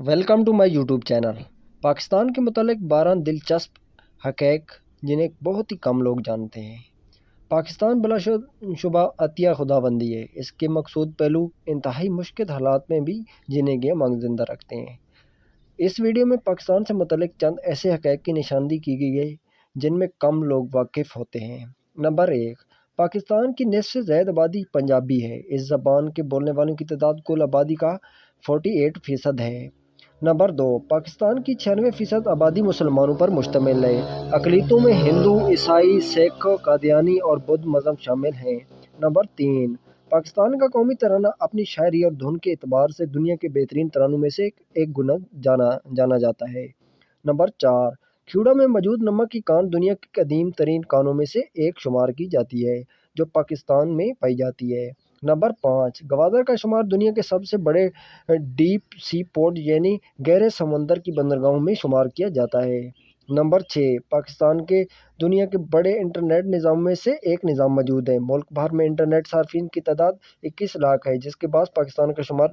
Welcome to my YouTube channel. Pakistan के मुतालिक 12 दिलचस्प हक़ैक़ जिन्हें बहुत ही कम लोग जानते हैं। पाकिस्तान बिलाशुबा अतिया खुदाबंदी है। इसके मकसूद पहलू इंतहाई मुश्किल हालात में भी जीने की मांग जिंदा रखते हैं। इस वीडियो में पाकिस्तान से मुतालिक चंद ऐसे हक़ैक़ की निशानदी की गई है जिनमें कम लोग वाकिफ़ होते हैं। नंबर 1, पाकिस्तान की निस्फ़ से ज़्यादा आबादी पंजाबी है। इस ज़बान के बोलने वालों की तादाद कुल आबादी का 48% है। नंबर 2, पाकिस्तान की 96% आबादी मुसलमानों पर मुश्तमिल है। अक़लियतों में हिंदू, ईसाई, सिख, कादियानी और बौद्ध मज़हब शामिल हैं। नंबर 3, पाकिस्तान का कौमी तराना अपनी शायरी और धुन के एतबार से दुनिया के बेहतरीन तरानों में से एक गुना जाना जाता है। नंबर 4, ख्यूड़ा में मौजूद नमक की कान दुनिया की कदीम तरीन कानों में से एक शुमार की जाती है, जो पाकिस्तान में पाई जाती है। नंबर 5, गवादर का शुमार दुनिया के सबसे बड़े डीप सी पोर्ट यानी गहरे समंदर की बंदरगाहों में शुमार किया जाता है। नंबर 6, पाकिस्तान के दुनिया के बड़े इंटरनेट निज़ाम में से एक निज़ाम मौजूद है। मुल्क भर में इंटरनेट सार्फिन की तादाद 21 लाख है, जिसके बाद पाकिस्तान का शुमार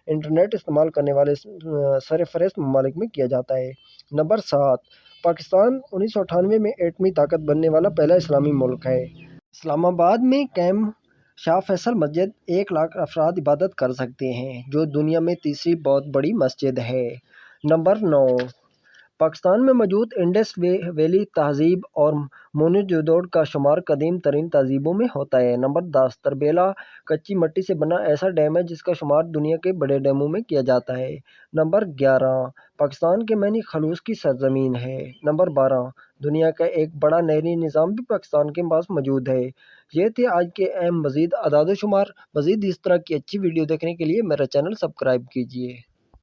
इंटरनेट इस्तेमाल करने वाले सरफ़हरिस्त ममालिक में किया जाता है। नंबर 7, पाकिस्तान 1998 में एटमी ताकत बनने वाला पहला इस्लामी मुल्क है। इस्लामाबाद में कैम शाह फैसल मस्जिद 1 लाख अफराद इबादत कर सकते हैं, जो दुनिया में तीसरी बहुत बड़ी मस्जिद है। नंबर 9, पाकिस्तान में मौजूद इंडस वैली तहज़ीब और मोहनजोदड़ो का शुमार कदीम तरीन तहज़ीबों में होता है। नंबर 10, तरबेला कच्ची मिट्टी से बना ऐसा डैम है जिसका शुमार दुनिया के बड़े डैमों में किया जाता है। नंबर 11, पाकिस्तान के मैनी खलूस की सरजमीन है। नंबर 12, दुनिया का एक बड़ा नहरी निज़ाम भी पाकिस्तान के पास मौजूद है। ये थे आज के अहम मज़ीद अदाद-ओ-शुमार। मज़ीद इस तरह की अच्छी वीडियो देखने के लिए मेरा चैनल सब्सक्राइब कीजिए।